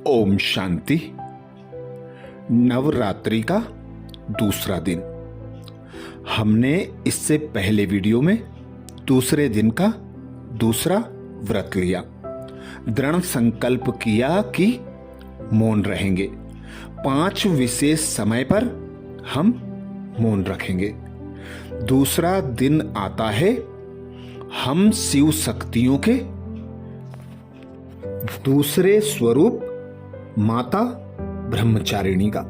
ओम शांति। नवरात्रि का दूसरा दिन। हमने इससे पहले वीडियो में दूसरे दिन का दूसरा व्रत लिया। दृढ़ संकल्प किया कि मौन रहेंगे। 5 विशेष समय पर हम मौन रखेंगे। दूसरा दिन आता है हम शिव शक्तियों के दूसरे स्वरूप माता ब्रह्मचारिणी का।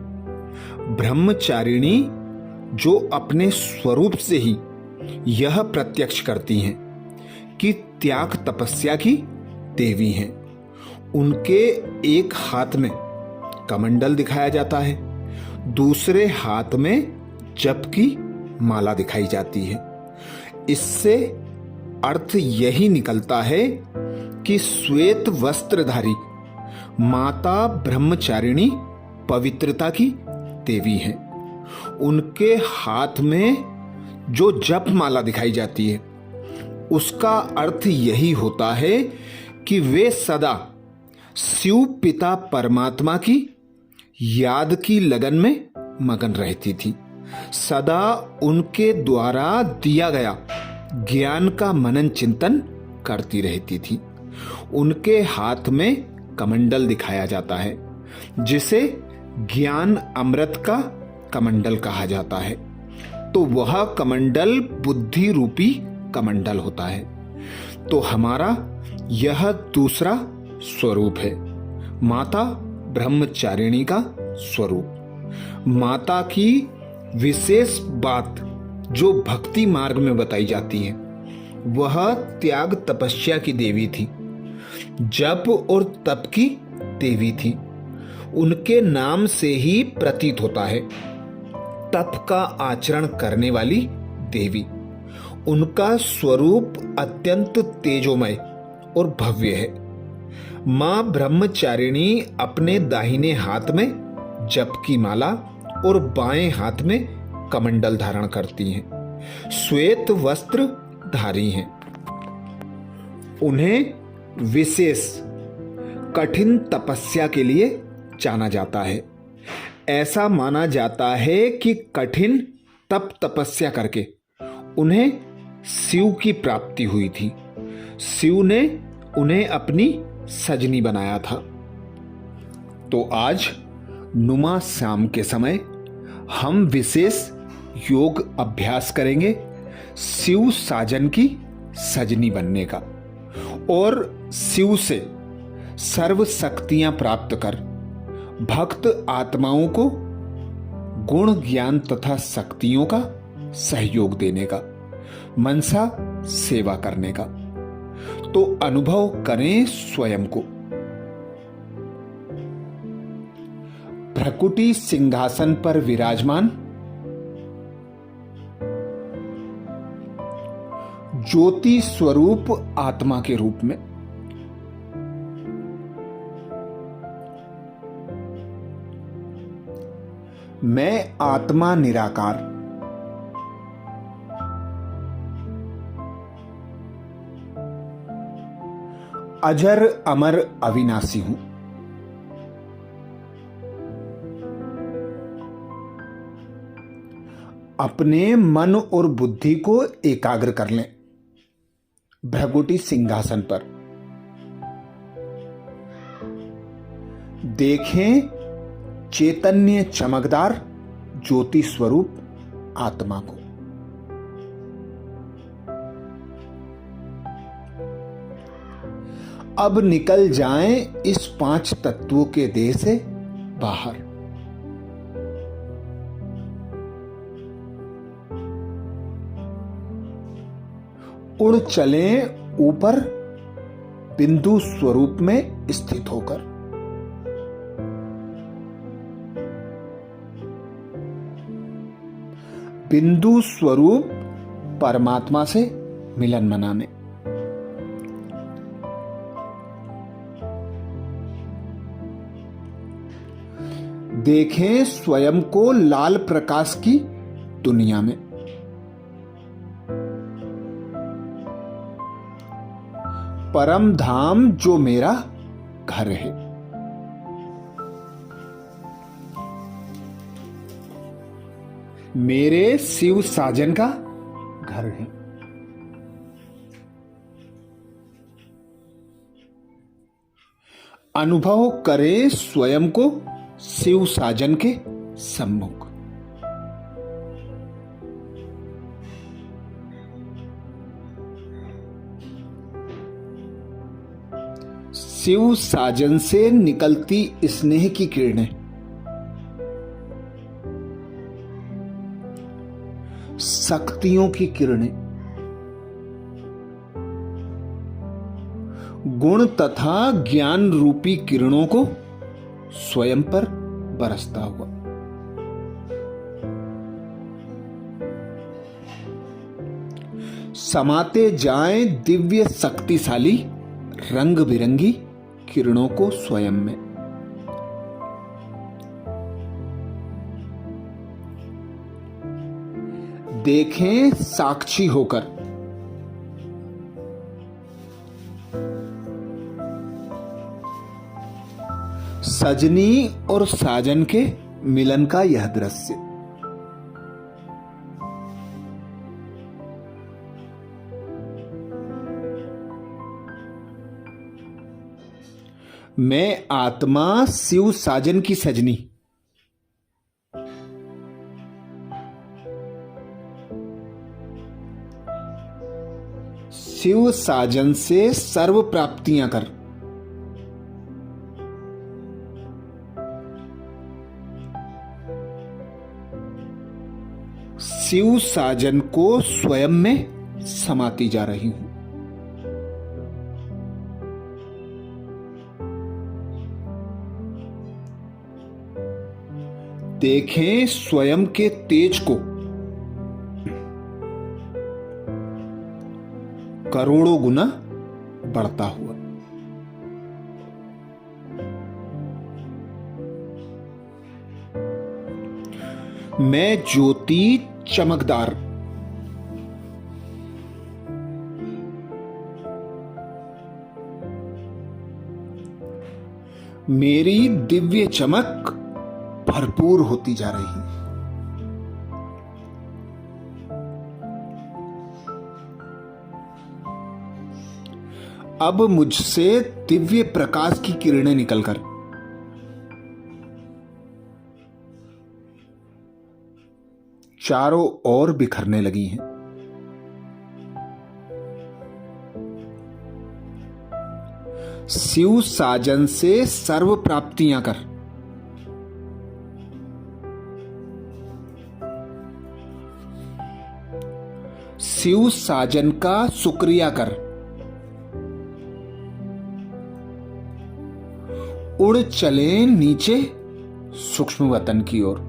ब्रह्मचारिणी जो अपने स्वरूप से ही यह प्रत्यक्ष करती हैं कि त्याग तपस्या की देवी हैं। उनके एक हाथ में कमंडल दिखाया जाता है, दूसरे हाथ में जप की माला दिखाई जाती है। इससे अर्थ यही निकलता है कि श्वेत वस्त्रधारी माता ब्रह्मचारिणी पवित्रता की देवी हैं। उनके हाथ में जो जप माला दिखाई जाती है उसका अर्थ यही होता है कि वे सदा शिव पिता परमात्मा की याद की लगन में मगन रहती थी। सदा उनके द्वारा दिया गया ज्ञान का मनन चिंतन करती रहती थी। उनके हाथ में कमंडल दिखाया जाता है जिसे ज्ञान अमृत का कमंडल कहा जाता है। तो वह कमंडल बुद्धि रूपी कमंडल होता है। तो हमारा यह दूसरा स्वरूप है, माता ब्रह्मचारिणी का स्वरूप। माता की विशेष बात जो भक्ति मार्ग में बताई जाती है वह त्याग तपस्या की देवी थी, जप और तप की देवी थी। उनके नाम से ही प्रतीत होता है तप का आचरण करने वाली देवी। उनका स्वरूप अत्यंत तेजोमय और भव्य है। मां ब्रह्मचारिणी अपने दाहिने हाथ में जप की माला और बाएं हाथ में कमंडल धारण करती हैं। श्वेत वस्त्र धारी हैं। उन्हें विशेष कठिन तपस्या के लिए जाना जाता है। ऐसा माना जाता है कि कठिन तप तपस्या करके उन्हें शिव की प्राप्ति हुई थी। शिव ने उन्हें अपनी सजनी बनाया था। तो आज नुमा शाम के समय हम विशेष योग अभ्यास करेंगे शिव साजन की सजनी बनने का और शिव से सर्व शक्तियां प्राप्त कर भक्त आत्माओं को गुण ज्ञान तथा शक्तियों का सहयोग देने का, मनसा सेवा करने का। तो अनुभव करें स्वयं को। भ्रकुटी सिंहासन पर विराजमान ज्योति स्वरूप आत्मा के रूप में मैं आत्मा निराकार अजर अमर अविनाशी हूं। अपने मन और बुद्धि को एकाग्र कर लें। भ्रकुटी सिंहासन पर देखें चैतन्य चमकदार ज्योति स्वरूप आत्मा को। अब निकल जाएं इस 5 तत्वों के देह से बाहर। उड़ चलें ऊपर बिंदु स्वरूप में स्थित होकर। बिंदु स्वरूप परमात्मा से मिलन मनाने। देखें स्वयं को लाल प्रकाश की दुनिया में। परम धाम जो मेरा घर है। मेरे शिव साजन का घर है। अनुभव करें स्वयं को शिव साजन के सम्मुख। शिव साजन से निकलती स्नेह की किरणें शक्तियों की किरणें गुण तथा ज्ञान रूपी किरणों को स्वयं पर बरसता हुआ समाते जाएं दिव्य शक्तिशाली रंग बिरंगी किरणों को स्वयं में। देखें साक्षी होकर सजनी और साजन के मिलन का यह दृश्य। मैं आत्मा शिव साजन की सजनी, शिव साजन से सर्व प्राप्तियां कर शिव साजन को स्वयं में समाती जा रही हूं। देखें स्वयं के तेज को करोड़ों गुना बढ़ता हुआ। मैं ज्योति चमकदार मेरी दिव्य चमक भरपूर होती जा रही है। अब मुझसे दिव्य प्रकाश की किरणें निकलकर चारों ओर बिखरने लगी हैं। शिव साजन से सर्व प्राप्तियां कर शिव साजन का शुक्रिया कर उड़ चले नीचे सूक्ष्म वतन की ओर।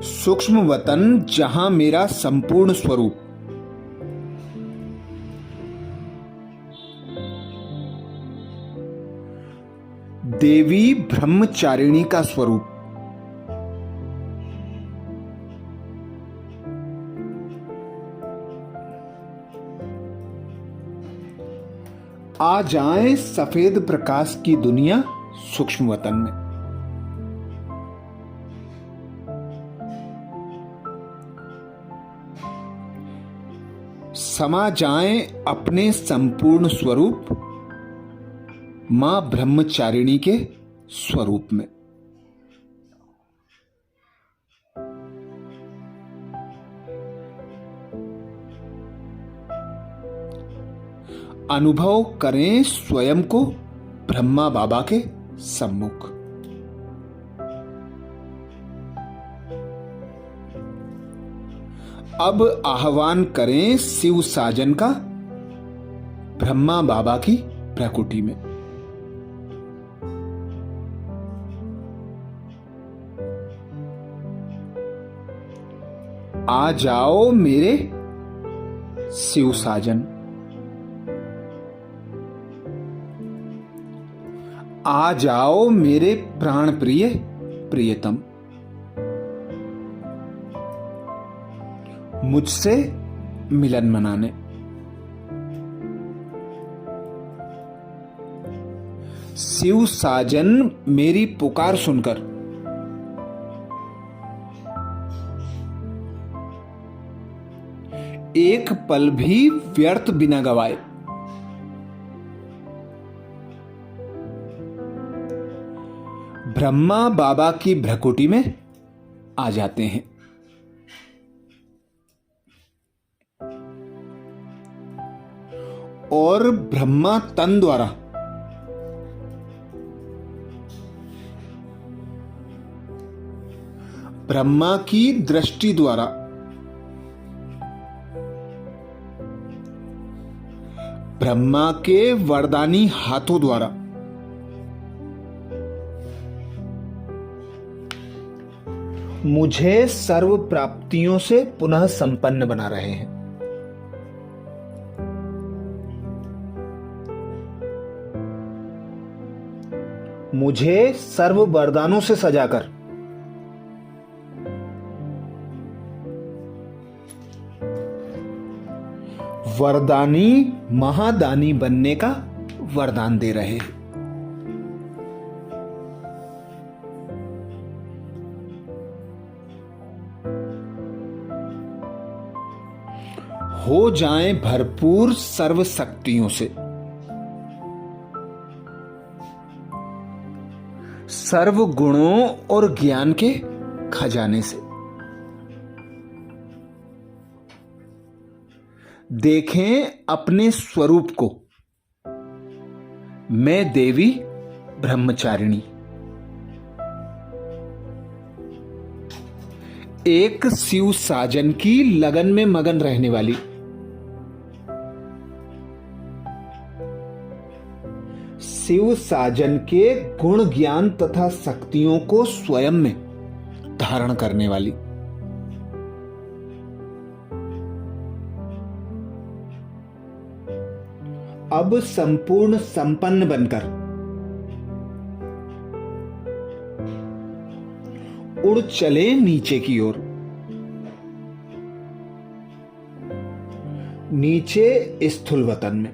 सूक्ष्म वतन जहां मेरा संपूर्ण स्वरूप देवी ब्रह्मचारिणी का स्वरूप आ जाए सफेद प्रकाश की दुनिया सूक्ष्म वतन में। समा जाएं अपने संपूर्ण स्वरूप मां ब्रह्मचारिणी के स्वरूप में। अनुभव करें स्वयं को ब्रह्मा बाबा के सम्मुख। अब आह्वान करें शिव साजन का ब्रह्मा बाबा की प्रकृति में। आ जाओ मेरे शिव साजन, आ जाओ मेरे प्राण प्रिय प्रियतम, मुझसे मिलन मनाने। शिव साजन मेरी पुकार सुनकर एक पल भी व्यर्थ बिना गवाए ब्रह्मा बाबा की भ्रकुटी में आ जाते हैं। और ब्रह्मा तन द्वारा ब्रह्मा की दृष्टि द्वारा ब्रह्मा के वरदानी हाथों द्वारा मुझे सर्व प्राप्तियों से पुनः संपन्न बना रहे हैं। मुझे सर्व वरदानों से सजाकर वरदानी महादानी बनने का वरदान दे रहे हैं। हो जाएं भरपूर सर्व शक्तियों से, सर्व गुणों और ज्ञान के खजाने से। देखें अपने स्वरूप को, मैं देवी ब्रह्मचारिणी, एक शिव साजन की लगन में मगन रहने वाली, शिव साजन के गुण ज्ञान तथा शक्तियों को स्वयं में धारण करने वाली। अब संपूर्ण संपन्न बनकर उड़ चले नीचे की ओर। नीचे स्थूल वतन में,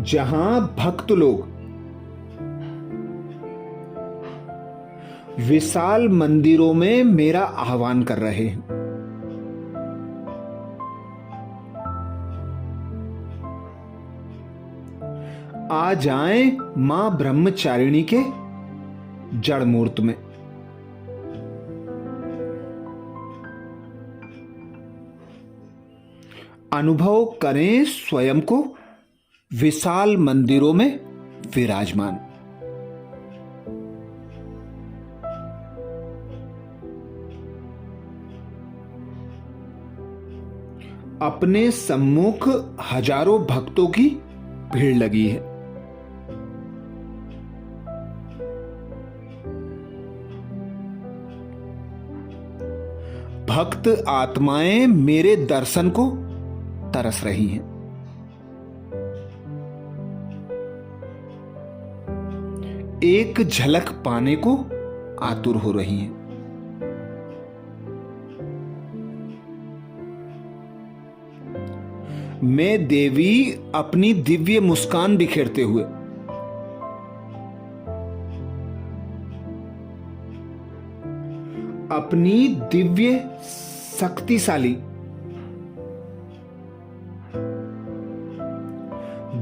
जहां भक्त लोग विशाल मंदिरों में मेरा आह्वान कर रहे हैं। आ जाएं मां ब्रह्मचारिणी के जड़ मूर्त में। अनुभव करें स्वयं को विशाल मंदिरों में विराजमान। अपने सम्मुख हजारों भक्तों की भीड़ लगी है। भक्त आत्माएं मेरे दर्शन को तरस रही हैं। एक झलक पाने को आतुर हो रही हैं। मैं देवी अपनी दिव्य मुस्कान बिखेरते हुए अपनी दिव्य शक्तिशाली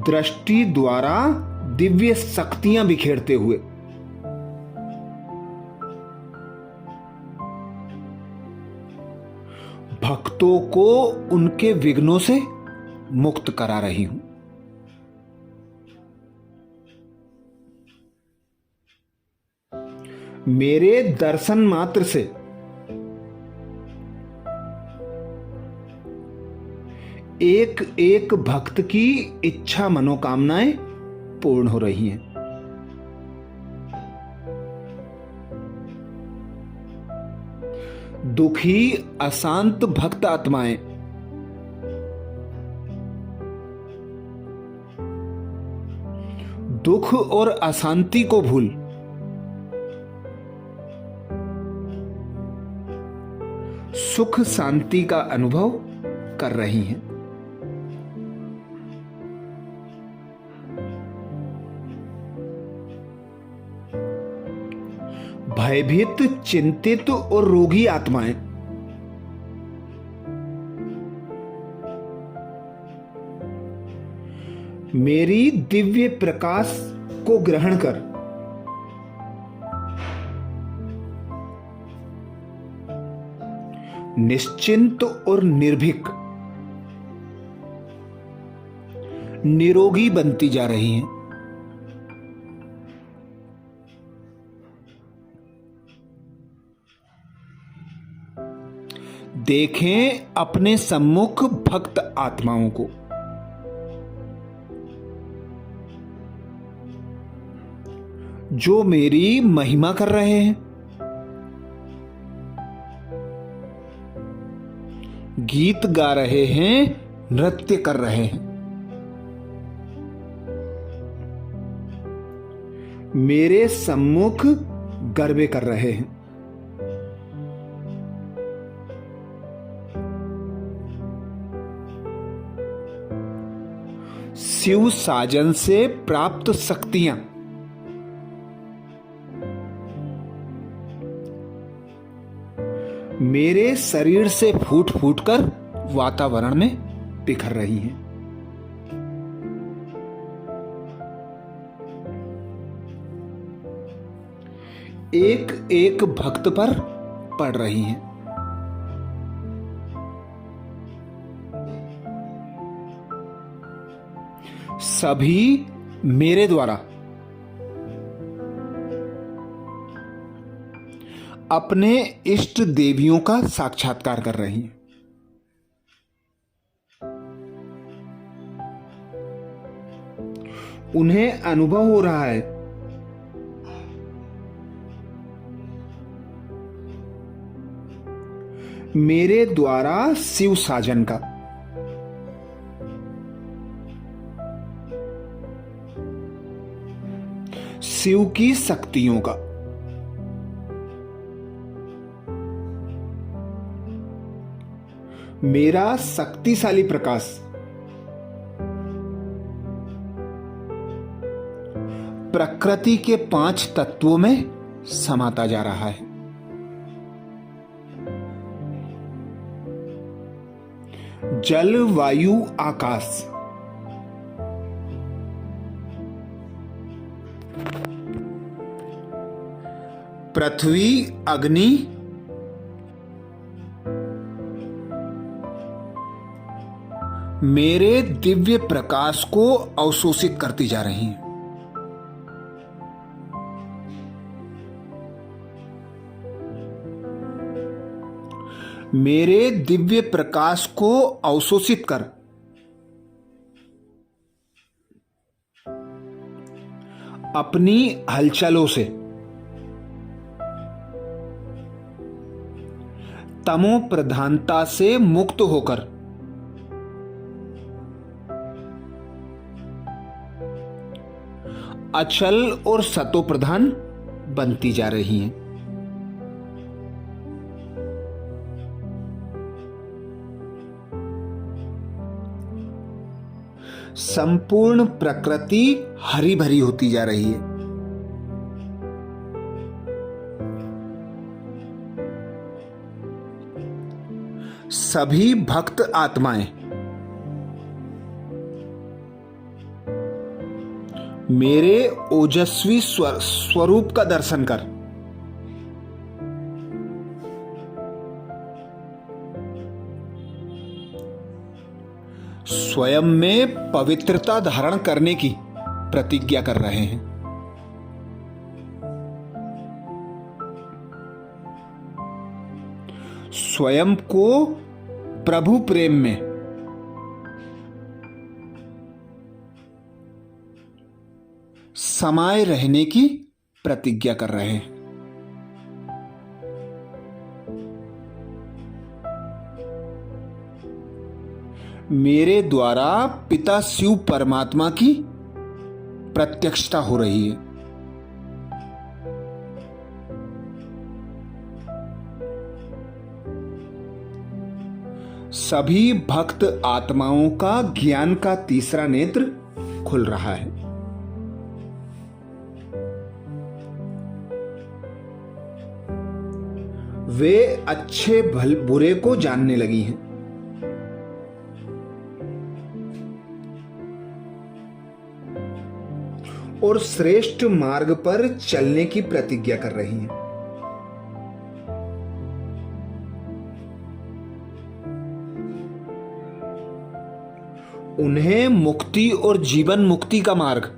दृष्टि द्वारा दिव्य शक्तियां बिखेरते हुए भक्तों को उनके विघ्नों से मुक्त करा रही हूं। मेरे दर्शन मात्र से एक एक भक्त की इच्छा मनोकामनाएं पूर्ण हो रही हैं। दुखी अशांत भक्त आत्माएं दुख और अशांति को भूल सुख शांति का अनुभव कर रही हैं। भयभीत, चिंतित और रोगी आत्माएं मेरी दिव्य प्रकाश को ग्रहण कर निश्चिंत और निर्भीक, निरोगी बनती जा रही हैं। देखें अपने सम्मुख भक्त आत्माओं को, जो मेरी महिमा कर रहे हैं, गीत गा रहे हैं, नृत्य कर रहे हैं, मेरे सम्मुख गरबे कर रहे हैं। शिव साजन से प्राप्त शक्तियां मेरे शरीर से फूट फूट कर वातावरण में बिखर रही हैं। एक एक भक्त पर पड़ रही हैं। सभी मेरे द्वारा अपने इष्ट देवियों का साक्षात्कार कर रही हैं। उन्हें अनुभव हो रहा है मेरे द्वारा शिव साजन का। शिव की शक्तियों का। मेरा शक्तिशाली प्रकाश प्रकृति के 5 तत्वों में समाता जा रहा है। जल, वायु, आकाश, पृथ्वी, अग्नि, मेरे दिव्य प्रकाश को अवशोषित करती जा रही हैं। मेरे दिव्य प्रकाश को अवशोषित कर अपनी हलचलों से तमो प्रधानता से मुक्त होकर अचल और सतो प्रधान बनती जा रही हैं। संपूर्ण प्रकृति हरी भरी होती जा रही है। सभी भक्त आत्माएं मेरे ओजस्वी स्वरूप का दर्शन कर स्वयं में पवित्रता धारण करने की प्रतिज्ञा कर रहे हैं। स्वयं को प्रभु प्रेम में समाये रहने की प्रतिज्ञा कर रहे हैं। मेरे द्वारा पिता शिव परमात्मा की प्रत्यक्षता हो रही है। सभी भक्त आत्माओं का ज्ञान का तीसरा नेत्र खुल रहा है। वे अच्छे बुरे को जानने लगी हैं। और श्रेष्ठ मार्ग पर चलने की प्रतिज्ञा कर रही हैं। उन्हें मुक्ति और जीवन मुक्ति का मार्ग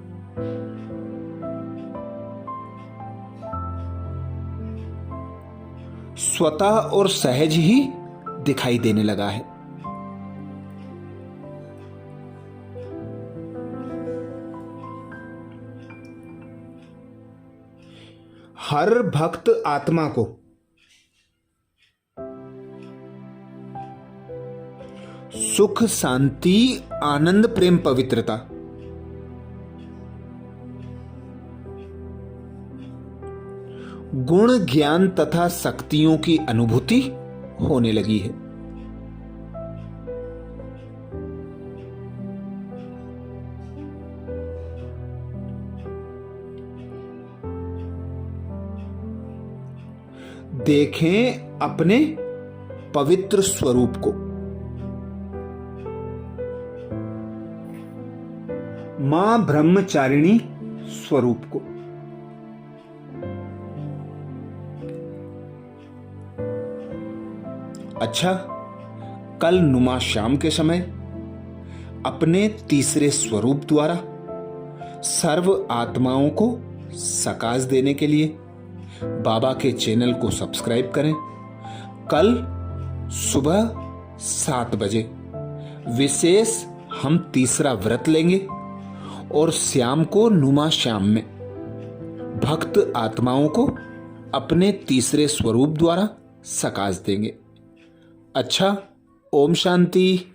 स्वतः और सहज ही दिखाई देने लगा है। हर भक्त आत्मा को सुख, शांति, आनंद, प्रेम, पवित्रता, गुण, ज्ञान तथा शक्तियों की अनुभूति होने लगी है। देखें अपने पवित्र स्वरूप को। मां ब्रह्मचारिणी स्वरूप को। अच्छा, कल नुमा शाम के समय अपने तीसरे स्वरूप द्वारा सर्व आत्माओं को सकाश देने के लिए बाबा के चैनल को सब्सक्राइब करें। कल सुबह 7 बजे विशेष हम तीसरा व्रत लेंगे और शाम को नुमा शाम में भक्त आत्माओं को अपने तीसरे स्वरूप द्वारा सकाश देंगे। अच्छा, ओम शांति।